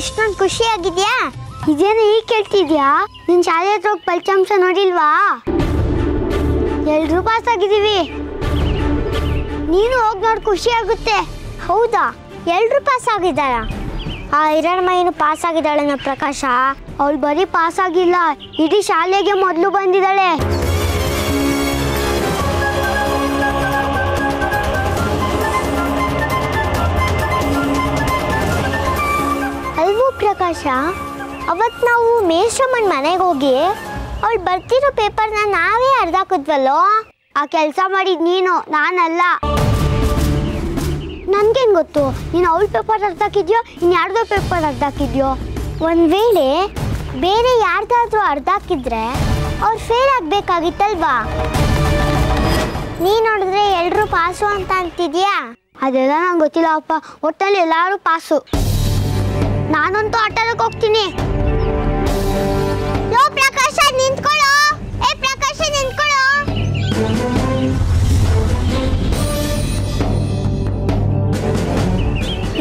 ಇಷ್ಟೊಂದು ಖುಷಿಯಾಗಿದ್ಯಾ? ಇದೇನು ಈಗ ಕೇಳ್ತಿದ್ಯಾ? ನಿನ್ ಶಾಲೆ ಹತ್ರ ಹೋಗಿ ಫಲಿತಾಂಶ ನೋಡಿಲ್ವಾ? ಎಲ್ರೂ ಪಾಸ್ ಆಗಿದ್ದೀವಿ. ನೀನು ಹೋಗಿ ನೋಡಿ ಖುಷಿ ಆಗುತ್ತೆ. ಹೌದಾ, ಎಲ್ರೂ ಪಾಸ್ ಆಗಿದ್ದಾರ? ಆ ಹಿರಣ್ಮಯ್ಯನು ಪಾಸ್ ಆಗಿದ್ದಾಳೆ ಪ್ರಕಾಶ. ಅವಳು ಬರೀ ಪಾಸ್ ಆಗಿಲ್ಲ, ಇಡೀ ಶಾಲೆಗೆ ಮೊದಲು ಬಂದಿದ್ದಾಳೆ. ಅಲ್ವೋ ಪ್ರಕಾಶ, ಅವತ್ತು ನಾವು ಮೇಷ್ರಮ್ಮನ ಮನೆಗೆ ಹೋಗಿ ಅವಳು ಬರ್ತಿರೋ ಪೇಪರ್ನ ನಾವೇ ಅರ್ಧಾಕಿದ್ವಲ್ಲೋ. ಆ ಕೆಲಸ ಮಾಡಿದ್ ನೀನು, ನಾನಲ್ಲ. ನನ್ಗೇನು ಗೊತ್ತು ನೀನು ಅವಳ ಪೇಪರ್ ಅರ್ಧಾಕಿದ್ಯೋ ಇನ್ಯಾರ್ದೋ ಪೇಪರ್ ಅರ್ಧಾಕಿದ್ಯೋ. ಒಂದು ವೇಳೆ ಬೇರೆ ಯಾರ್ದಾದ್ರೂ ಅರ್ಧಾಕಿದ್ರೆ ಅವ್ರು ಫೇಲ್ ಆಗಬೇಕಾಗಿತ್ತಲ್ವಾ? ನೀ ನೋಡಿದ್ರೆ ಎಲ್ಲರೂ ಪಾಸು ಅಂತ ಅಂತಿದ್ಯಾ? ಅದೆಲ್ಲ ನಂಗೆ ಗೊತ್ತಿಲ್ಲ ಅಪ್ಪ. ಒಟ್ಟಲ್ಲಿ ಎಲ್ಲರೂ ಪಾಸು. ನಾನಂತೂ ಆಟೋದಕ್ಕೆ ಹೋಗ್ತೀನಿ. ಲೋ ಪ್ರಕಾಶ, ನಿಂತ್ಕೊಳ್ಳೋ. ಏ ಪ್ರಕಾಶ, ನಿಂತ್ಕೊಳ್ಳೋ.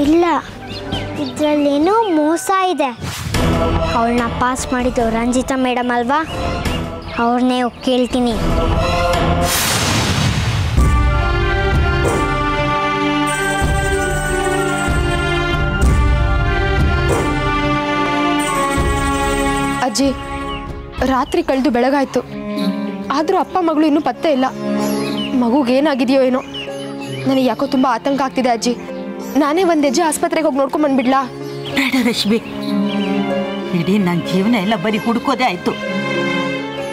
ಇಲ್ಲ, ಇದರಲ್ಲೇನೋ ಮೋಸ ಇದೆ. ಅವಳನ್ನ ಪಾಸ್ ಮಾಡಿದ್ದು ರಂಜಿತಾ ಮೇಡಮ್ ಅಲ್ವಾ? ಅವ್ರನ್ನೇ ಹೋಗಿ ಕೇಳ್ತೀನಿ. ಅಜ್ಜಿ, ರಾತ್ರಿ ಕಳೆದು ಬೆಳಗಾಯ್ತು, ಆದರೂ ಅಪ್ಪ ಮಗಳು ಇನ್ನೂ ಪತ್ತೆ ಇಲ್ಲ. ಮಗುಗೇನಾಗಿದೆಯೋ ಏನೋ. ನನಗೆ ಯಾಕೋ ತುಂಬ ಆತಂಕ ಆಗ್ತಿದೆ ಅಜ್ಜಿ. ನಾನೇ ಒಂದು ಹೆಜ್ಜೆ ಆಸ್ಪತ್ರೆಗೆ ಹೋಗಿ ನೋಡ್ಕೊಂಡು ಬಂದ್ಬಿಡ್ಲಾ? ಬೇಡ ರಶ್ಮಿ, ಇಡೀ ನನ್ನ ಜೀವನ ಎಲ್ಲ ಬರೀ ಹುಡುಕೋದೇ ಆಯ್ತು.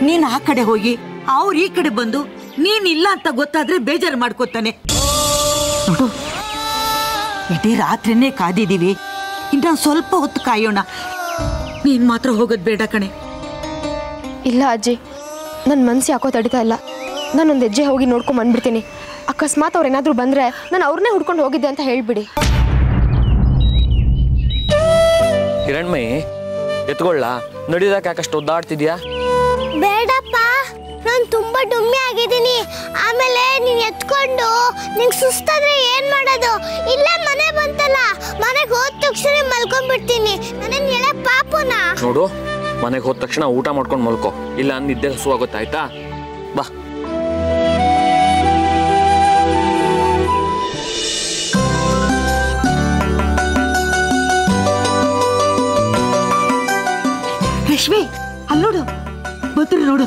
ನೀನು ಆ ಕಡೆ ಹೋಗಿ ಅವ್ರು ಈ ಕಡೆ ಬಂದು ನೀನಿಲ್ಲ ಅಂತ ಗೊತ್ತಾದ್ರೆ ಬೇಜಾರು ಮಾಡ್ಕೋತಾನೆ. ನೋಡು, ಇಡೀ ರಾತ್ರಿನೇ ಕಾದಿದ್ದೀವಿ, ಇನ್ನೊಂದು ಸ್ವಲ್ಪ ಹೊತ್ತು ಕಾಯೋಣ. ನೀನ್ ಮಾತ್ರ ಹೋಗೋದು ಬೇಡ ಕಣೆ. ಇಲ್ಲ ಅಜ್ಜಿ, ನನ್ನ ಮನಸ್ಸು ಯಾಕೋ ತಡಿತಾ ಇಲ್ಲ. ನಾನೊಂದು ಹೆಜ್ಜೆ ಹೋಗಿ ನೋಡ್ಕೊಂಡು ಬಂದ್ಬಿಡ್ತೀನಿ. ಅಕಸ್ಮಾತ್ ಅವ್ರೇನಾದರೂ ಬಂದರೆ ನಾನು ಅವ್ರನ್ನೇ ಹುಡ್ಕೊಂಡು ಹೋಗಿದ್ದೆ ಅಂತ ಹೇಳ್ಬಿಡಿ. ಹಿರಣ್ಮಯಿ, ಎತ್ಕೊಳ್ಳ? ನಡಿಯೋದಕ್ಕೆ ಯಾಕಷ್ಟು ಒದ್ದಾಡ್ತಿದ್ಯಾ? ಬೇಡಪ್ಪ, ನಾನು ತುಂಬಾ ಡುಮ್ಮಿ ಆಗಿದ್ದೀನಿ. ಆಮೇಲೆ ನೀನು ಎತ್ಕೊಂಡು ನಿಂಗೆ ಸುಸ್ತಾದ್ರೆ ಏನ್ ಮಾಡೋದು? ಇಲ್ಲೇ ಮನೆ ಬಂತಲ್ಲ, ಮನೆಗೆ ಹೋದ ತಕ್ಷಣ ಮಲ್ಕೊಂಡ್ಬಿಡ್ತೀನಿ. ನಾನೇನು ಹೇಳ ಪಾಪುನ? ನೋಡು, ಮನೆಗೆ ಹೋದ ತಕ್ಷಣ ಊಟ ಮಾಡ್ಕೊಂಡು ಮಲ್ಕೋ, ಇಲ್ಲ ನಿದ್ದೆ ಹಸುವಾಗುತ್ತೆ, ಆಯ್ತಾ? ಬಾ. ರಶ್ಮಿ, ಅಲ್ಲಿ ನೋಡು, ಬದ್ರು ನೋಡು.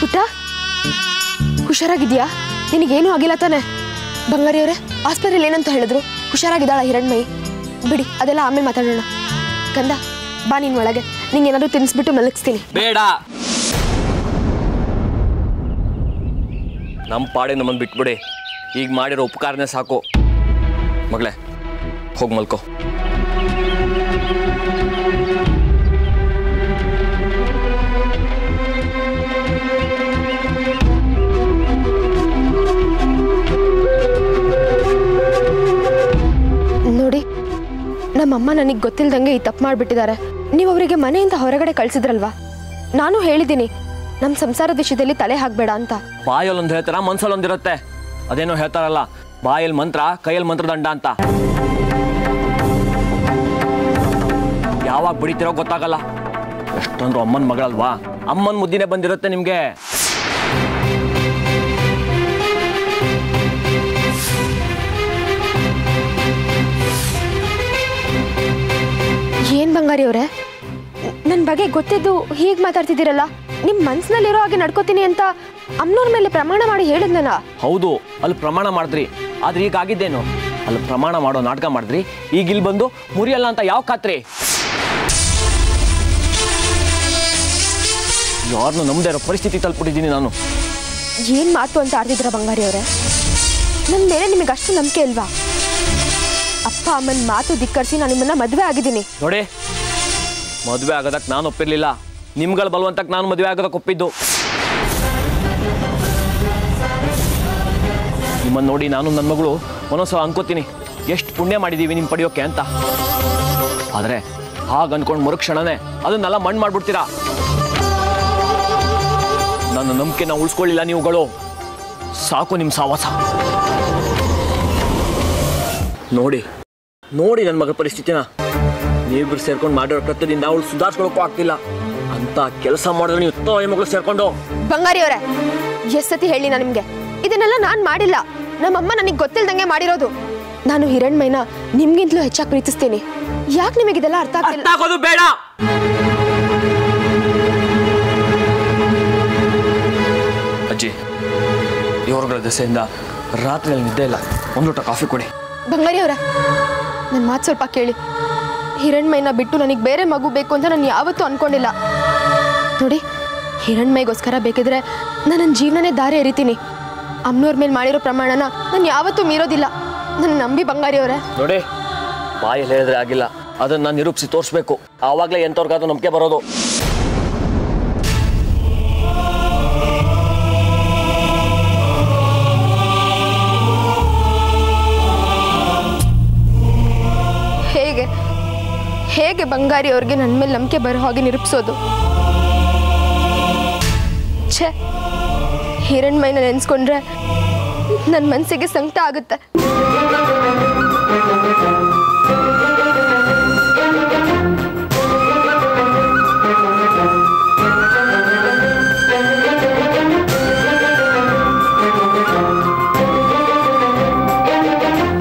ಪುಟ್ಟ, ಹುಷಾರಾಗಿದ್ಯಾ? ನಿನಗೇನೂ ಆಗಿಲ್ಲ ತಾನೆ? ಬಂಗಾರಿ ಅವರೇ, ಆಸ್ಪತ್ರೆಯಲ್ಲಿ ಏನಂತ ಹೇಳಿದ್ರು? ಹುಷಾರಾಗಿದ್ದಾಳ ಹಿರಣ್ಮಯಿ? ಬಿಡಿ, ಅದೆಲ್ಲ ಆಮೇಲೆ ಮಾತಾಡೋಣ. ಕಂದ, ಬಾ ನೀನು ಒಳಗೆ. ನಿಂಗೆ ಏನಾದರೂ ತಿನ್ನಿಸ್ಬಿಟ್ಟು ಮಲಗಿಸ್ತೀನಿ. ಬೇಡ, ನಮ್ಮ ಪಾಡೆ ನಮ್ಮನ್ನು ಬಿಟ್ಬಿಡಿ. ಈಗ ಮಾಡಿರೋ ಉಪಕಾರನೇ ಸಾಕು. ಮಗಳೇ, ಹೋಗಿ ಮಲ್ಕೋ. ನೋಡಿ, ನಮ್ಮಮ್ಮ ನನಗೆ ಗೊತ್ತಿಲ್ದಂಗೆ ಈ ತಪ್ಪು ಮಾಡಿಬಿಟ್ಟಿದ್ದಾರೆ. ನೀವು ಅವರಿಗೆ ಮನೆಯಿಂದ ಹೊರಗಡೆ ಕಳಿಸಿದ್ರಲ್ವಾ? ನಾನು ಹೇಳಿದ್ದೀನಿ ನಮ್ಮ ಸಂಸಾರದ ವಿಷಯದಲ್ಲಿ ತಲೆ ಹಾಕಬೇಡ ಅಂತ. ಬಾಯಲ್ಲೊಂದು ಹೇಳ್ತಾರ, ಮನ್ಸಲ್ಲೊಂದಿರುತ್ತೆ. ಅದೇನೋ ಹೇಳ್ತಾರಲ್ಲ, ಬಾಯಲ್ಲಿ ಮಂತ್ರ, ಕೈಯಲ್ಲಿ ಮಂತ್ರದಂಡ ಅಂತ. ಯಾವಾಗ ಬಿಡಿತಿರೋ ಗೊತ್ತಾಗಲ್ಲ. ಎಷ್ಟೊಂದು ಅಮ್ಮನ ಮಗಳಲ್ವಾ? ಅಮ್ಮನ ಮುದ್ದಿನೇ ಬಂದಿರುತ್ತೆ ನಿಮ್ಗೆ. ಏನ್ ಬಂಗಾರಿ ಅವರೇ, ನನ್ನ ಬಗ್ಗೆ ಗೊತ್ತಿದ್ದು ಹೀಗೆ ಮಾತಾಡ್ತಿದ್ದೀರಲ್ಲ? ನಿಮ್ಮ ಮನ್ಸಿನಲ್ಲಿರೋ ಹಾಗೆ ನಡ್ಕೋತೀನಿ ಅಂತ ಅಮ್ಮನವ್ರ ಮೇಲೆ ಪ್ರಮಾಣ ಮಾಡಿ ಹೇಳಿದ್ನಲ್ಲ? ಹೌದು, ಅಲ್ಲಿ ಪ್ರಮಾಣ ಮಾಡಿದ್ರಿ. ಆದ್ರೆ ಈಗ ಆಗಿದ್ದೇನು? ಅಲ್ಲಿ ಪ್ರಮಾಣ ಮಾಡೋ ನಾಟಕ ಮಾಡಿದ್ರಿ, ಈಗ ಇಲ್ಲಿ ಬಂದು ಮುರಿಯಲ್ಲ ಅಂತ ಯಾವ ಖಾತ್ರಿ? ಯಾರನ್ನು ನಮ್ದೇ ಇರೋ ಪರಿಸ್ಥಿತಿ ತಲುಪಿಟ್ಟಿದ್ದೀನಿ ನಾನು. ಏನ್ ಮಾತು ಅಂತ ಆಡ್ತಿದ್ರ ಬಂಗಾರಿ ಅವರೇ? ನನ್ನ ಮೇಲೆ ನಿಮಗೆ ಅಷ್ಟು ನಂಬಿಕೆ ಇಲ್ವಾ? ಅಪ್ಪ ಅಮ್ಮನ ಮಾತು ಧಿಕ್ಕರಿಸಿ ನಾನು ನಿಮ್ಮನ್ನ ಮದುವೆ ಆಗಿದ್ದೀನಿ. ನೋಡಿ, ಮದುವೆ ಆಗೋದಕ್ಕೆ ನಾನು ಒಪ್ಪಿರ್ಲಿಲ್ಲ. ನಿಮ್ಗಳ ಬಲವಂತಕ್ಕೆ ನಾನು ಮದುವೆ ಆಗೋದಕ್ಕೆ ಒಪ್ಪಿದ್ದು. ನಿಮ್ಮನ್ನು ನೋಡಿ ನಾನು ನನ್ನ ಮಗಳು ಒಂದೊಂದ್ಸಲ ಅನ್ಕೋತೀನಿ ಎಷ್ಟು ಪುಣ್ಯ ಮಾಡಿದ್ದೀವಿ ನಿಮ್ಮ ಪಡೆಯೋಕೆ ಅಂತ. ಆದರೆ ಹಾಗೆ ಅನ್ಕೊಂಡು ಮರುಕ್ಷಣನೇ ಅದನ್ನೆಲ್ಲ ಮಣ್ಣು ಮಾಡ್ಬಿಡ್ತೀರಾ. ನನ್ನ ನಂಬಿಕೆನ ಉಳಿಸ್ಕೊಳ್ಳಿಲ್ಲ ನೀವುಗಳು. ಸಾಕು ನಿಮ್ಮ ಸಾವಾಸ. ನೋಡಿ ನೋಡಿ ನನ್ನ ಮಗಳ ಪರಿಸ್ಥಿತಿನ. ನೀವಿಬ್ರು ಸೇರ್ಕೊಂಡು ಮಾಡಿರೋ ಕೃತ್ಯದಿಂದ ಅವಳು ಸುಧಾರಿಸ್ಕೊಳ್ಳೋಕ್ಕೂ ಆಗ್ತಿಲ್ಲ ಅಂತ ಕೆಲಸ ಮಾಡಿದ್ರೆ ನೀವು ತಾಯಿ ಮಗಳು ಸೇರ್ಕೊಂಡು. ಬಂಗಾರಿ ಅವರೇ, ಎಷ್ಟು ಸತಿ ಹೇಳಿ ನಾನು ನಿಮಗೆ, ಇದನ್ನೆಲ್ಲ ನಾನು ಮಾಡಿಲ್ಲ. ನಮ್ಮಮ್ಮ ನನಗೆ ಗೊತ್ತಿಲ್ದಂಗೆ ಮಾಡಿರೋದು. ನಾನು ಹಿರಣ್ಮಯ್ಯನ ನಿಮ್ಗಿಂತಲೂ ಹೆಚ್ಚಾಗಿ ಪ್ರೀತಿಸ್ತೀನಿ. ಯಾಕೆ ನಿಮಗೆ ಇದೆಲ್ಲ ಅರ್ಥ ಆಗ್ತಿಲ್ಲ? ಆಗೋದು ಬೇಡ. ಅಜ್ಜಿ, ಇವ್ರಗಳ ದೆಸೆಯಿಂದ ರಾತ್ರಿಯಲ್ಲಿ ನಿದ್ದೆ ಇಲ್ಲ. ಒಂದು ಲೋಟ ಕಾಫಿ ಕೊಡಿ. ಬಂಗಾರಿ ಅವರೇ, ನನ್ನ ಮಾತು ಸ್ವಲ್ಪ ಕೇಳಿ. ಹಿರಣ್ಮಯ್ಯನ ಬಿಟ್ಟು ನನಗೆ ಬೇರೆ ಮಗು ಬೇಕು ಅಂತ ನಾನು ಯಾವತ್ತೂ ಅನ್ಕೊಂಡಿಲ್ಲ. ನೋಡಿ, ಹಿರಣ್ಮಯ್ಯಗೋಸ್ಕರ ಬೇಕಿದ್ರೆ ನಾನು ನನ್ನ ಜೀವನನೇ ದಾರಿ ಎರಿತೀನಿ. ಅಮ್ಮನವ್ರ ಮೇಲೆ ಮಾಡಿರೋ ಪ್ರಮಾಣನ ನಾನು ಯಾವತ್ತೂ ಮೀರೋದಿಲ್ಲ. ನನ್ನ ನಂಬಿ ಬಂಗಾರಿ ಅವರೇ. ನೋಡಿ, ಬಾಯಲ್ಲಿ ಹೇಳಿದ್ರೆ ಆಗಿಲ್ಲ, ಅದನ್ನ ನಾನು ನಿರೂಪಿಸಿ ತೋರಿಸ್ಬೇಕು. ಆವಾಗಲೇ ಎಂಥವ್ರಿಗಾದ್ರೂ ನಂಬಿಕೆ ಬರೋದು. ಹೇಗೆ ಬಂಗಾರಿ ಅವ್ರಿಗೆ ನನ್ನ ಮೇಲೆ ನಂಬಿಕೆ ಬರೋ ಹಾಗೆ ನಿರೂಪಿಸೋದು? ಛೇ, ಹಿರಣ್ಮಯ್ಯನ ನೆನೆಸ್ಕೊಂಡ್ರೆ ನನ್ನ ಮನಸ್ಸಿಗೆ ಸಂಕಟ ಆಗುತ್ತೆ.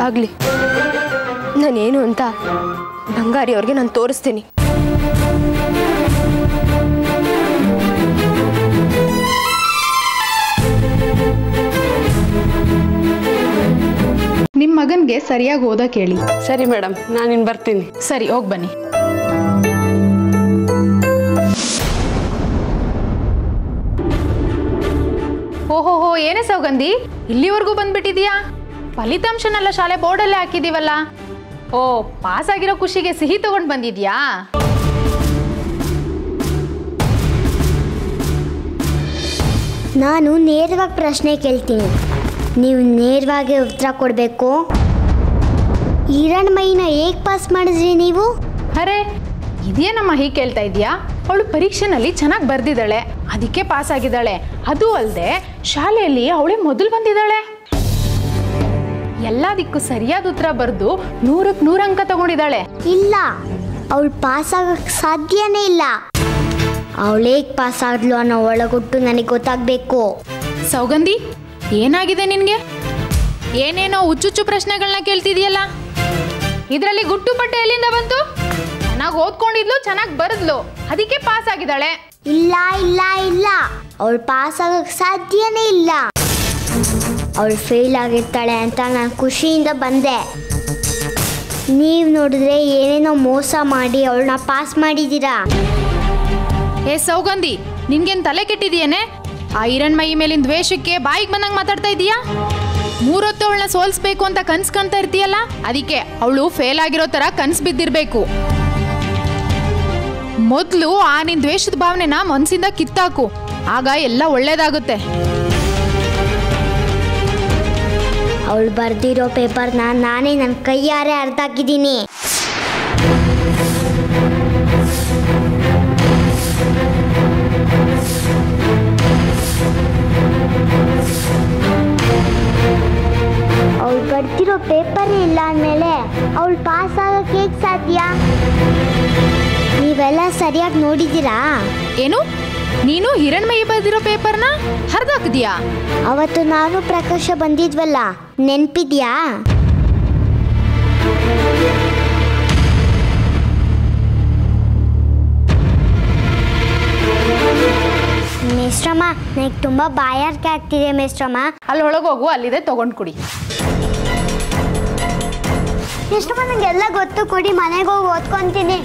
ಆಗ್ಲಿ, ನಾನೇನು ಅಂತ ಬಂಗಾರಿ ಅವ್ರಿಗೆ ನಾನು ತೋರಿಸ್ತೀನಿ. ನಿಮ್ಮ ಮಗನ್ಗೆ ಸರಿಯಾಗಿ ಓದಕ್ಕೆ ಹೇಳಿ. ಸರಿ ಮೇಡಮ್, ನಾನಿನ್ ಬರ್ತೀನಿ. ಸರಿ, ಹೋಗಿ ಬನ್ನಿ. ಓಹೋಹೋ, ಏನೇ ಸೌಗಂಧಿ, ಇಲ್ಲಿವರೆಗೂ ಬಂದ್ಬಿಟ್ಟಿದ್ಯಾ? ಫಲಿತಾಂಶನೆಲ್ಲ ಶಾಲೆ ಬೋರ್ಡಲ್ಲೇ ಹಾಕಿದೀವಲ್ಲ. ಓ, ಪಾಸ್ ಆಗಿರೋ ಖುಷಿಗೆ ಸಿಹಿ ತಗೊಂಡು ಬಂದಿದ್ಯಾ? ನಾನು ನೇರವಾಗಿ ಪ್ರಶ್ನೆ ಕೇಳ್ತೀನಿ, ನೀವು ನೇರವಾಗಿ ಉತ್ತರ ಕೊಡಬೇಕು. ಹಿರಣ್ಮಯ್ಯನ ಹೇಗೆ ಪಾಸ್ ಮಾಡಿದ್ರಿ ನೀವು? ಅರೆ, ಇದೇನಮ್ಮ ಹೀಗೆ ಕೇಳ್ತಾ ಇದೆಯಾ? ಅವಳು ಪರೀಕ್ಷೆನಲ್ಲಿ ಚೆನ್ನಾಗಿ ಬರೆದಿದ್ದಾಳೆ, ಅದಕ್ಕೆ ಪಾಸ್ ಆಗಿದ್ದಾಳೆ. ಅದು ಅಲ್ಲದೆ ಶಾಲೆಯಲ್ಲಿ ಅವಳೇ ಮೊದಲು ಬಂದಿದ್ದಾಳೆ. ಎಲ್ಲದಕ್ಕೂ ಸರಿಯಾದ ಉತ್ತರ ಬರೆದು 100ಕ್ಕೆ 100 ಅಂಕ ತಗೊಂಡಿದ್ದಾಳೆ. ಇಲ್ಲ, ಅವಳು ಪಾಸ್ ಆಗಕ್ಕೆ ಸಾಧ್ಯನೇ ಇಲ್ಲ. ಅವಳು ಹೇಗೆ ಪಾಸ್ ಆದ್ಲು ಅನ್ನೋ ಒಳಗೊಟ್ಟು ನನಗೆ ಗೊತ್ತಾಗಬೇಕು. ಸೌಗಂಧಿ, ಏನಾಗಿದೆ ನಿನಗೆ? ಏನೇನೋ ಹುಚ್ಚುಚ್ಚು ಪ್ರಶ್ನೆಗಳನ್ನ ಕೇಳ್ತಿದೆಯಲ್ಲ. ಇದರಲ್ಲಿ ಗುಟ್ಟು ಪಟ್ಟೆ ಎಲ್ಲಿಂದ ಬಂತು? ಚೆನ್ನಾಗಿ ಓದ್ಕೊಂಡಿದ್ಲು, ಚೆನ್ನಾಗಿ ಬರೆದ್ಲು, ಅದಕ್ಕೆ ಪಾಸ್ ಆಗಿದ್ದಾಳೆ. ಇಲ್ಲ ಇಲ್ಲ ಇಲ್ಲ, ಅವಳು ಪಾಸ್ ಆಗಕ್ಕೆ ಸಾಧ್ಯನೇ ಇಲ್ಲ. ಅವಳು ಫೇಲ್ ಆಗಿರ್ತಾಳೆ ಅಂತ ನಾನು ಖುಷಿಯಿಂದ ಬಂದೆ. ನೀವು ನೋಡಿದ್ರೆ ಏನೇನೋ ಮೋಸ ಮಾಡಿ ಅವಳನ್ನ ಪಾಸ್ ಮಾಡಿದ್ದೀರಾ. ಏ ಸೌಗಂಧಿ, ನಿನ್ಗೇನು ತಲೆ ಕೆಟ್ಟಿದೆಯೇನೆ? ಆ ಹಿರಣ್ಮಯಿ ಮೇಲಿನ ದ್ವೇಷಕ್ಕೆ ಬಾಯಿಗೆ ಬಂದಂಗೆ ಮಾತಾಡ್ತಾ ಇದೀಯಾ? 3 ಹೊತ್ತು ಅವಳನ್ನ ಸೋಲಿಸ್ಬೇಕು ಅಂತ ಕನ್ಸು ಕಾಣ್ತಾ ಇರ್ತೀಯಲ್ಲ, ಅದಕ್ಕೆ ಅವಳು ಫೇಲ್ ಆಗಿರೋ ಥರ ಕನ್ಸು ಬಿದ್ದಿರಬೇಕು. ಮೊದಲು ಆ ನಿನ್ನ ದ್ವೇಷದ ಭಾವನೆನ ಮನಸ್ಸಿಂದ ಕಿತ್ತಾಕು, ಆಗ ಎಲ್ಲ ಒಳ್ಳೇದಾಗುತ್ತೆ. ಅವಳು ಬರ್ದಿರೋ ಪೇಪರ್ನ ನಾನೇ ನನ್ನ ಕೈಯಾರೆ ಅರ್ಧಾಕಿದ್ದೀನಿ. ಅವಳು ಬರ್ದಿರೋ ಪೇಪರೇ ಇಲ್ಲ ಅಂದಮೇಲೆ ಅವಳು ಪಾಸ್ ಆಗಕ್ಕೆ ಹೇಗೆ ಸಾಧ್ಯ? ನೀವೆಲ್ಲ ಸರಿಯಾಗಿ ನೋಡಿದ್ದೀರಾ? ಏನು, ನೀನು ಹಿರಣ್ಮಯಿ ಬರೆದಿರೋ ಪೇಪರ್ನ ಹರಿದಾಕಿದ್ಯಾ? ಅವತ್ತು ನಾನು ಪ್ರಕಾಶ ಬಂದಿದ್ವಲ್ಲ, ನೆನ್ಪಿದ್ಯಾ? ಮೇಸ್ಟ್ರಮ್ಮ, ನನಗೆ ತುಂಬ ಬಾಯಾರಿಕೆ ಆಗ್ತಿದೆ ಮೇಸ್ಟ್ರಮ್ಮ. ಅಲ್ಲಿ ಒಳಗೋಗು, ಅಲ್ಲಿದೆ ತಗೊಂಡು ಕುಡಿ. ಮೇಸ್ಟ್ರಮ್ಮ, ನನಗೆಲ್ಲ ಗೊತ್ತು, ಕೊಡಿ, ಮನೆಗೆ ಹೋಗಿ ಓದ್ಕೊಂತೀನಿ.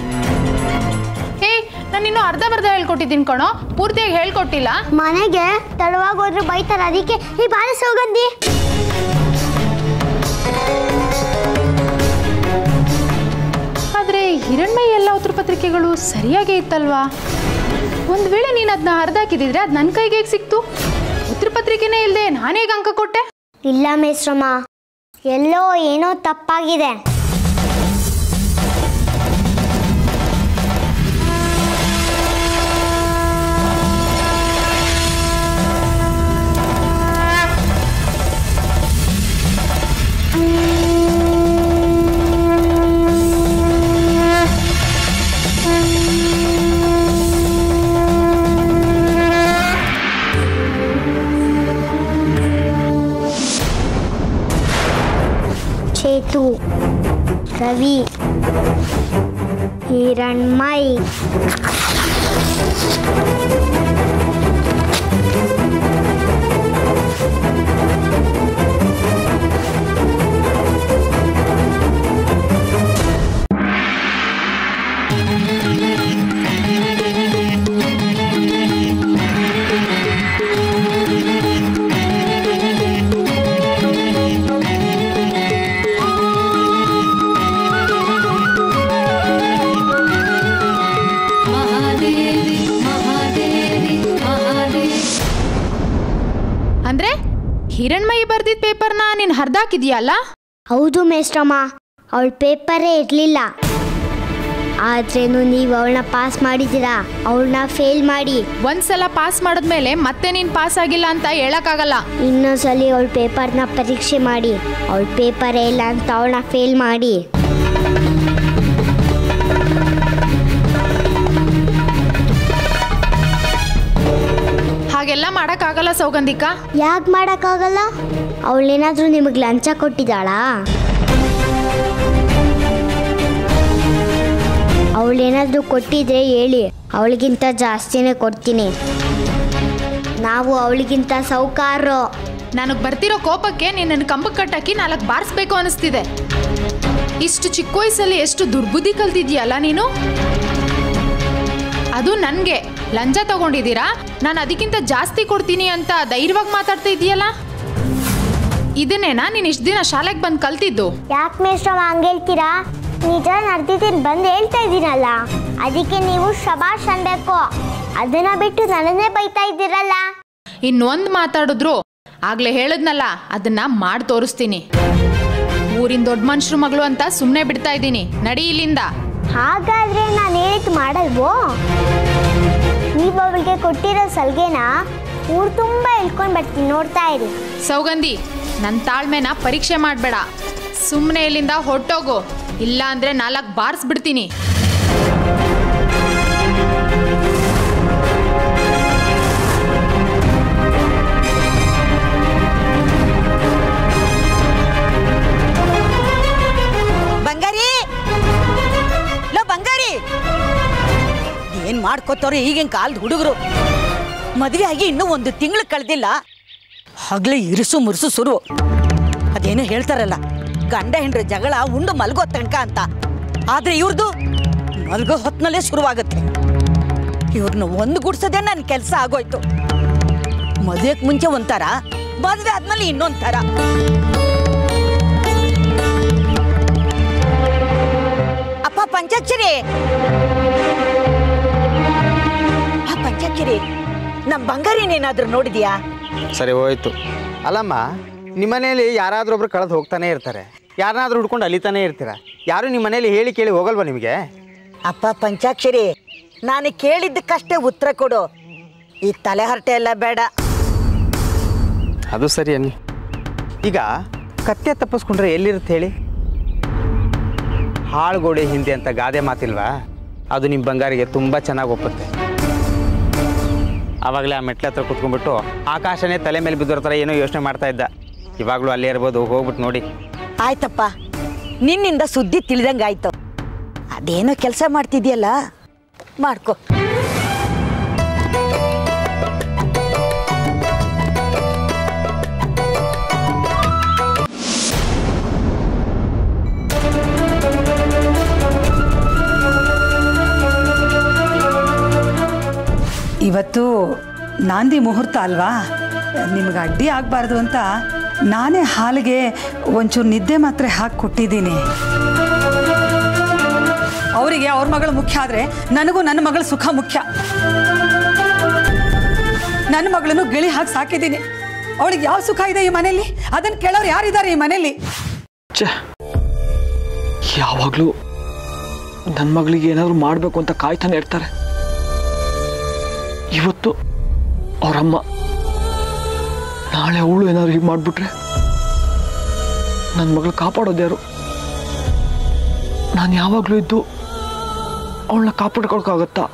ಹೇ, ನಾನು ಇನ್ನೂ ಅರ್ಧ ಹೇಳ್ಕೊಟ್ಟಿದ್ದೀನಿ ಕಣೋ, ಪೂರ್ತಿಯಾಗಿ ಹೇಳ್ಕೊಟ್ಟಿಲ್ಲ. ಮನೆಗೆ ತಡವಾಗಿ ಹೋದ್ರೆ ಬೈತಾರೆ, ಅದಕ್ಕೆ ಈ ಬಾರಿ ಸೌಗಂಧಿ. ಆದ್ರೆ ಹಿರಣ್ಮಯಿ ಎಲ್ಲ ಉತ್ತರ ಪತ್ರಿಕೆಗಳು ಸರಿಯಾಗೇ ಇತ್ತಲ್ವಾ? ಒಂದು ವೇಳೆ ನೀನು ಅದನ್ನ ಹರಿದಾಕಿದ್ರೆ ಅದು ನನ್ನ ಕೈಗೆ ಹೇಗೆ ಸಿಕ್ತು? ಉತ್ತರ ಪತ್ರಿಕೆನೇ ಇಲ್ಲದೆ ನಾನೇಗೆ ಅಂಕ ಕೊಟ್ಟೆ? ಇಲ್ಲ ಮೇಸ್ರಮ್ಮ, ಎಲ್ಲೋ ಏನೋ ತಪ್ಪಾಗಿದೆ. ಚೇತು, ರವಿ, ಹಿರಣ್ಮಯಿ. ಅಂದ್ರೆ ಹಿರಣ್ಮಯಿ ಬರ್ದಿದ್ದ ಪೇಪರ್ನ ನೀನು ಹರಿದಾಕಿದ್ಯಲ್ಲ? ಹೌದು ಮೇಸ್ರಮ್ಮ, ಅವಳ ಪೇಪರೇ ಇರಲಿಲ್ಲ. ಆದ್ರೇನು ನೀವು ಅವಳನ್ನ ಪಾಸ್ ಮಾಡಿದ್ದೀರಾ, ಅವಳನ್ನ ಫೇಲ್ ಮಾಡಿ. ಒಂದ್ಸಲ ಪಾಸ್ ಮಾಡಿದ್ಮೇಲೆ ಮತ್ತೆ ನೀನು ಪಾಸ್ ಆಗಿಲ್ಲ ಅಂತ ಹೇಳಕ್ಕಾಗಲ್ಲ. ಇನ್ನೊಂದ್ಸಲಿ ಅವಳ ಪೇಪರ್ನ ಪರೀಕ್ಷೆ ಮಾಡಿ, ಅವಳ ಪೇಪರೇ ಇಲ್ಲ ಅಂತ ಅವಳನ್ನ ಫೇಲ್ ಮಾಡಿ. ಹಾಗೆಲ್ಲ ಮಾಡೋಕ್ಕಾಗಲ್ಲ ಸೌಗಂಧಿಕಾ. ಯಾಕೆ ಮಾಡೋಕ್ಕಾಗಲ್ಲ? ಅವಳೇನಾದರೂ ನಿಮಗೆ ಲಂಚ ಕೊಟ್ಟಿದ್ದಾಳಾ? ಅವಳೇನಾದರೂ ಕೊಟ್ಟಿದ್ರೆ ಹೇಳಿ, ಅವಳಿಗಿಂತ ಜಾಸ್ತಿನೇ ಕೊಡ್ತೀನಿ. ನಾವು ಅವಳಿಗಿಂತ ಸೌಕಾರರು. ನನಗೆ ಬರ್ತಿರೋ ಕೋಪಕ್ಕೆ ನಿನ್ನನ್ನು ಕಂಬಕ್ಕೆ ಕಟ್ಟಾಕಿ 4 ಬಾರಿಸ್ಬೇಕು ಅನಿಸ್ತಿದೆ. ಇಷ್ಟು ಚಿಕ್ಕ ವಯಸ್ಸಲ್ಲಿ ಎಷ್ಟು ದುರ್ಬುದ್ಧಿ ಕಲ್ತಿದ್ಯಲ್ಲ ನೀನು. ಅದು ನನಗೆ ಲಂಚ ತಗೊಂಡಿದ್ದೀರಾ, ನಾನು ಅದಕ್ಕಿಂತ ಜಾಸ್ತಿ ಕೊಡ್ತೀನಿ ಅಂತ ಧೈರ್ಯವಾಗಿ ಮಾತಾಡ್ತಾ ಇದೆಯಲ್ಲ. ಇದನ್ನೇನಾ ನೀನು ಇಷ್ಟು ದಿನ ಶಾಲೆಗೆ ಬಂದು ಕಲ್ತಿದ್ದು? ಯಾಕೆ ಮೇಸ್ಟ್ರಮ್ಮ ಹಂಗೆ ಹೇಳ್ತೀರಾ? ನಿಜ ನಡೆದಿದ್ದೀನಿ ಬಂದು ಹೇಳ್ತಾ ಇದ್ದೀನಲ್ಲ, ಅದಕ್ಕೆ ನೀವು ಶಬಾಷ್ ಅನ್ಬೇಕು. ಅದನ್ನ ಬಿಟ್ಟು ನನ್ನನ್ನೇ ಬೈತಾ ಇದ್ದೀರಲ್ಲ. ಇನ್ನೊಂದು ಮಾತಾಡಿದ್ರು ಆಗ್ಲೇ ಹೇಳಿದ್ನಲ್ಲ, ಅದನ್ನ ಮಾಡಿ ತೋರಿಸ್ತೀನಿ. ಊರಿನ ದೊಡ್ಡ ಮನುಷ್ಯರು ಮಗಳು ಅಂತ ಸುಮ್ಮನೆ ಬಿಡ್ತಾ ಇದ್ದೀನಿ. ನಡಿ ಇಲ್ಲಿಂದ. ಹಾಗಾದ್ರೆ ನಾನು ಹೇಳಿದ್ದು ಮಾಡಲ್ವೋ? ನೀವು ಅವಳಿಗೆ ಕೊಟ್ಟಿರೋ ಸಲ್ಗೆನ ಊರು ತುಂಬ ಇಳ್ಕೊಂಡು ಬರ್ತೀನಿ, ನೋಡ್ತಾ ಇರಿ. ಸೌಗಂಧಿ, ನನ್ನ ತಾಳ್ಮೆನ ಪರೀಕ್ಷೆ ಮಾಡಬೇಡ. ಸುಮ್ಮನೆ ಇಲ್ಲಿಂದ ಹೊಟ್ಟೋಗು, ಇಲ್ಲ ಅಂದರೆ 4 ಬಾರಿಸ್ಬಿಡ್ತೀನಿ. ಬಂಗಾರಿ, ಲೋ ಬಂಗಾರಿ, ಏನ್ ಮಾಡ್ಕೋತಾರೋ ಈಗಿನ ಕಾಲದ ಹುಡುಗರು. ಮದುವೆ ಆಗಿ ಇನ್ನೂ 1 ತಿಂಗಳು ಕಳೆದಿಲ್ಲ, ಹಗ್ಲೇ ಇರಿಸು ಮುರುಸು ಸುರು. ಅದೇನೋ ಹೇಳ್ತಾರಲ್ಲ, ಗಂಡ ಹೆಂಡ್ರ ಜಗಳ ಉಂಡು ಮಲ್ಗೋ ತನಕ ಅಂತ. ಆದ್ರೆ ಇವ್ರದ್ದು ಮಲ್ಗೋ ಹೊತ್ತಿನಲ್ಲೇ ಶುರುವಾಗುತ್ತೆ. ಇವ್ರನ್ನ ಒಂದುಗೂಡ್ಸೋದೇ ನನ್ನ ಕೆಲಸ ಆಗೋಯ್ತು. ಮದುವೆಗೆ ಮುಂಚೆ ಒಂಥರ, ಮದುವೆ ಆದ್ಮೇಲೆ ಇನ್ನೊಂಥರ. ಅಪ್ಪ ಪಂಚಾಕ್ಷರಿ, ಪಂಚಾಕ್ಷರಿ, ನಮ್ಮ ಬಂಗಾರಿನೇನಾದ್ರೂ ನೋಡಿದ್ಯಾ? ಸರಿ ಹೋಯ್ತು. ಅಲ್ಲಮ್ಮ, ನಿಮ್ಮನೇಲಿ ಯಾರಾದ್ರೂ ಒಬ್ರು ಕಳೆದು ಹೋಗ್ತಾನೆ ಇರ್ತಾರೆ, ಯಾರನ್ನಾದ್ರೂ ಹುಡ್ಕೊಂಡು ಅಲಿತಾನೆ ಇರ್ತೀರ. ಯಾರು ನಿಮ್ಮ ಮನೇಲಿ ಹೇಳಿ ಕೇಳಿ ಹೋಗಲ್ವಾ ನಿಮಗೆ? ಅಪ್ಪ ಪಂಚಾಕ್ಷರಿ, ನಾನು ಕೇಳಿದ್ದಕ್ಕಷ್ಟೇ ಉತ್ತರ ಕೊಡು. ಈ ತಲೆ ಹರಟೆ ಎಲ್ಲ ಬೇಡ. ಅದು ಸರಿ ಅನ್ನಿ. ಈಗ ಕತ್ತೆ ತಪ್ಪಿಸ್ಕೊಂಡ್ರೆ ಎಲ್ಲಿರುತ್ತೆ ಹೇಳಿ? ಹಾಳುಗೋಡೆ ಹಿಂದೆ ಅಂತ ಗಾದೆ ಮಾತಿಲ್ವಾ? ಅದು ನಿಮ್ಮ ಬಂಗಾರಿಗೆ ತುಂಬ ಚೆನ್ನಾಗಿ ಒಪ್ಪುತ್ತೆ. ಆವಾಗಲೇ ಆ ಮೆಟ್ಲ ಹತ್ರ ಕುತ್ಕೊಂಡ್ಬಿಟ್ಟು ಆಕಾಶನೇ ತಲೆ ಮೇಲೆ ಬಿದ್ದೋರ ಥರ ಏನೋ ಯೋಚನೆ ಮಾಡ್ತಾ ಇದ್ದ. ಇವಾಗಲೂ ಅಲ್ಲೇ ಇರ್ಬೋದು, ಹೋಗ್ಬಿಟ್ಟು ನೋಡಿ. ಆಯ್ತಪ್ಪ, ನಿನ್ನಿಂದ ಸುದ್ದಿ ತಿಳಿದಂಗಾಯ್ತು. ಅದೇನೋ ಕೆಲಸ ಮಾಡ್ತಿದ್ಯಲ್ಲ, ಮಾಡ್ಕೊ. ಇವತ್ತು ನಾಂದಿ ಮುಹೂರ್ತ ಅಲ್ವಾ, ನಿಮ್ಗೆ ಅಡ್ಡಿ ಆಗಬಾರ್ದು ಅಂತ ನಾನೇ ಹಾಲಿಗೆ ಒಂಚೂರು ನಿದ್ದೆ ಮಾತ್ರೆ ಹಾಕಿ ಕೊಟ್ಟಿದ್ದೀನಿ. ಅವರಿಗೆ ಅವ್ರ ಮಗಳು ಮುಖ್ಯ ಆದರೆ ನನಗೂ ನನ್ನ ಮಗಳ ಸುಖ ಮುಖ್ಯ. ನನ್ನ ಮಗಳನ್ನು ಗಿಳಿ ಹಾಕಿ ಸಾಕಿದ್ದೀನಿ. ಅವಳಿಗೆ ಯಾವ ಸುಖ ಇದೆ ಈ ಮನೆಯಲ್ಲಿ? ಅದನ್ನು ಕೇಳೋರು ಯಾರಿದ್ದಾರೆ ಈ ಮನೆಯಲ್ಲಿ? ಯಾವಾಗಲೂ ನನ್ನ ಮಗಳಿಗೆ ಏನಾದರೂ ಮಾಡಬೇಕು ಅಂತ ಕಾಯ್ತಾನೆ ಇರ್ತಾರೆ. ಇವತ್ತು ಅವರಮ್ಮ, ನಾಳೆ ಅವಳು ಏನಾದ್ರು ಹೀಗೆ ಮಾಡಿಬಿಟ್ರೆ ನನ್ನ ಮಗಳು ಕಾಪಾಡೋದು ಯಾರು? ನಾನು ಯಾವಾಗಲೂ ಇದ್ದು ಅವಳನ್ನ ಕಾಪಾಡ್ಕೊಳಕ್ಕಾಗತ್ತಾ?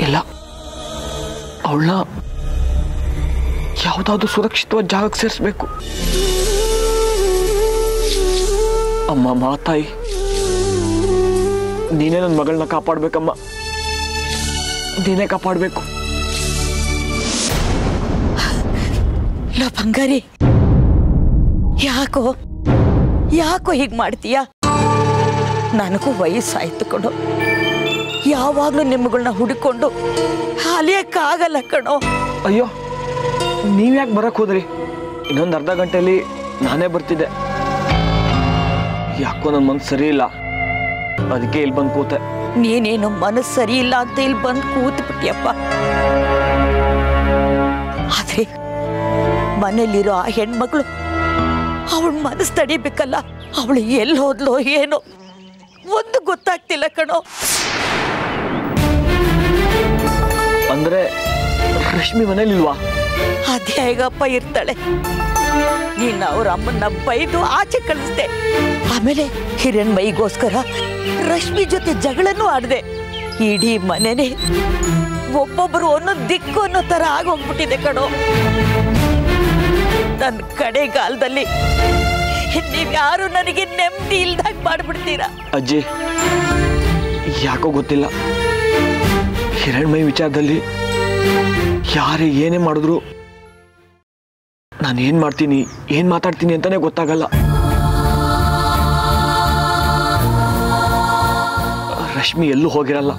ಇಲ್ಲ, ಅವಳನ್ನ ಯಾವುದಾದ್ರೂ ಸುರಕ್ಷಿತವಾದ ಜಾಗಕ್ಕೆ ಸೇರಿಸ್ಬೇಕು. ಅಮ್ಮ, ಮಾತಾಯಿ, ನೀನೇ ನನ್ನ ಮಗಳನ್ನ ಕಾಪಾಡ್ಬೇಕಮ್ಮ, ನೀನೇ ಕಾಪಾಡಬೇಕು. ಲೋ ಬಂಗಾರಿ, ಯಾಕೋ ಹೀಗೆ ಮಾಡ್ತೀಯ? ನನಗೂ ವಯಸ್ಸಾಯ್ತು ಕಣೋ. ಯಾವಾಗಲೂ ನಿಮ್ಮಗಳನ್ನ ಹುಡುಕೊಂಡು ಅಲಿಯಕ್ಕಾಗಲ್ಲ ಕಣೋ. ಅಯ್ಯೋ, ನೀವ್ಯಾಕೆ ಬರಕ್ ಹೋದ್ರಿ? ಇನ್ನೊಂದು ಅರ್ಧ ಗಂಟೆಯಲ್ಲಿ ನಾನೇ ಬರ್ತಿದ್ದೆ. ಯಾಕೋ ನನ್ನ ಮನಸ್ಸು ಸರಿ ಇಲ್ಲ, ಅದಕ್ಕೆ ಇಲ್ಲಿ ಬಂದು ಕೂತೆ. ನೀನೇನು ಮನಸ್ಸು ಸರಿ ಇಲ್ಲ ಅಂತ ಇಲ್ಲಿ ಬಂದು ಕೂತು ಬಿಟ್ಟಿಯಪ್ಪ. ಆದ್ರೆ ಮನೇಲಿರೋ ಆ ಹೆಣ್ಮಗಳು ಅವಳ ಮನಸ್ಸು ತಡಿಬೇಕಲ್ಲ. ಅವಳು ಎಲ್ಲಿ ಹೋದ್ಲೋ ಏನೋ ಒಂದು ಗೊತ್ತಾಗ್ತಿಲ್ಲ ಕಣೋ. ಅಂದ್ರೆ ರಶ್ಮಿ ಮನೇಲಿಲ್ವಾ? ಅದೇ ಹೇಗಪ್ಪ ಇರ್ತಾಳೆ? ನೀನು ಅವ್ರ ಅಮ್ಮನ್ನ ಬೈದು ಆಚೆ ಕಳಿಸ್ದೆ. ಆಮೇಲೆ ಹಿರಣ್ಮಯಿಗೋಸ್ಕರ ರಶ್ಮಿ ಜೊತೆ ಜಗಳನೂ ಆಡ್ದೆ. ಇಡೀ ಮನೆನೇ ಒಬ್ಬೊಬ್ಬರು ಒಂದೊಂದು ದಿಕ್ಕು ಅನ್ನೋ ತರ ಆಗೋಗ್ಬಿಟ್ಟಿದೆ ಕಣೋ. ನನ್ನ ಕಡೆಗಾಲದಲ್ಲಿ ನೀವ್ಯಾರು ನನಗೆ ನೆಮ್ಮದಿ ಇಲ್ದಾಗ ಮಾಡ್ಬಿಡ್ತೀರಾ? ಅಜ್ಜಿ, ಯಾಕೋ ಗೊತ್ತಿಲ್ಲ, ಹಿರಣ್ಮಯಿ ವಿಚಾರದಲ್ಲಿ ಯಾರೇ ಏನೇ ಮಾಡಿದ್ರು ನಾನು ಏನ್ ಮಾಡ್ತೀನಿ, ಏನ್ ಮಾತಾಡ್ತೀನಿ ಅಂತಾನೆ ಗೊತ್ತಾಗಲ್ಲ. ರಶ್ಮಿ ಎಲ್ಲೂ ಹೋಗಿರಲ್ಲ,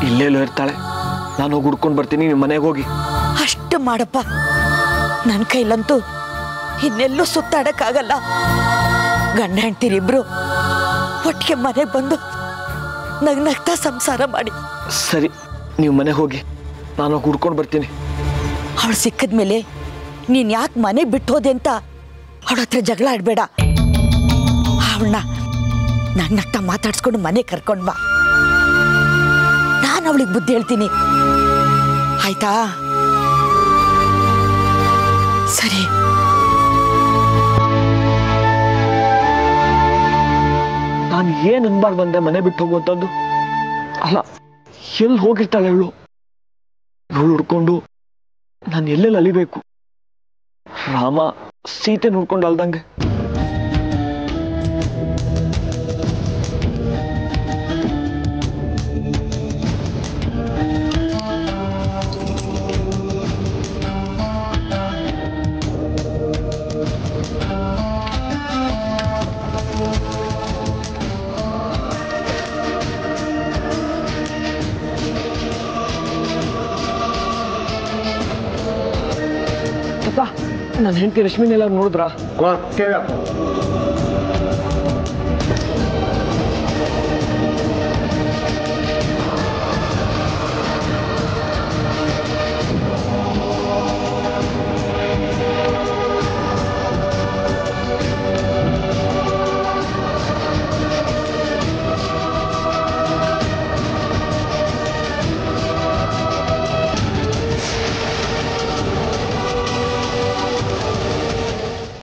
ಇಲ್ಲೆಲ್ಲೋ ಇರ್ತಾಳೆ. ನಾನು ಹೋಗಿ ಹುಡ್ಕೊಂಡು ಬರ್ತೀನಿ, ನಿಮ್ಮ ಮನೆಗೆ ಹೋಗಿ. ಅಷ್ಟು ಮಾಡಪ್ಪ. ನನ್ನ ಕೈಲಂತೂ ಇನ್ನೆಲ್ಲೂ ಸುತ್ತಾಡಕ್ಕಾಗಲ್ಲ. ಗಂಡ ಹೆಂಡ್ತಿರಿಬ್ರು ಒಟ್ಟಿಗೆ ಮನೆಗೆ ಬಂದು ನಗ್ನಗ್ತಾ ಸಂಸಾರ ಮಾಡಿ. ಸರಿ, ನೀವು ಮನೆಗೆ ಹೋಗಿ, ನಾನು ಹೋಗಿ ಹುಡ್ಕೊಂಡು ಬರ್ತೀನಿ. ಅವಳು ಸಿಕ್ಕದ್ಮೇಲೆ ನೀನ್ ಯಾಕೆ ಮನೆ ಬಿಟ್ಟು ಹೋದೆ ಅಂತ ಅವಳ ಹತ್ರ ಜಗಳ ಆಡ್ಬೇಡ. ಅವಳನ್ನ ನಗ್ನಗ್ತಾ ಮಾತಾಡ್ಸ್ಕೊಂಡು ಮನೆ ಕರ್ಕೊಂಡ್ ಬಾ. ನಾನು ಅವಳಿಗೆ ಬುದ್ಧಿ ಹೇಳ್ತೀನಿ, ಆಯ್ತಾ? ಸರಿ. ನಾನು ಏನ್ ಅನ್ಬಾರ್ದು ಬಂದೆ ಮನೆ ಬಿಟ್ಟು ಹೋಗುವಂತದ್ದು? ಅಲ್ಲ, ಎಲ್ಲಿ ಹೋಗಿರ್ತಾಳೆ ಇವಳು? ಹುಡ್ಕೊಂಡು ನಾನು ಎಲ್ಲೆಲ್ಲಿ ಅಲಿಬೇಕು? ರಾಮ ಸೀತೆ ನೋಡ್ಕೊಂಡು ಅಲ್ದಂಗೆ. ನನ್ನ ಹೆಂಡತಿ ರಶ್ಮಿನೆಲ್ಲ ನೋಡಿದ್ರಾ?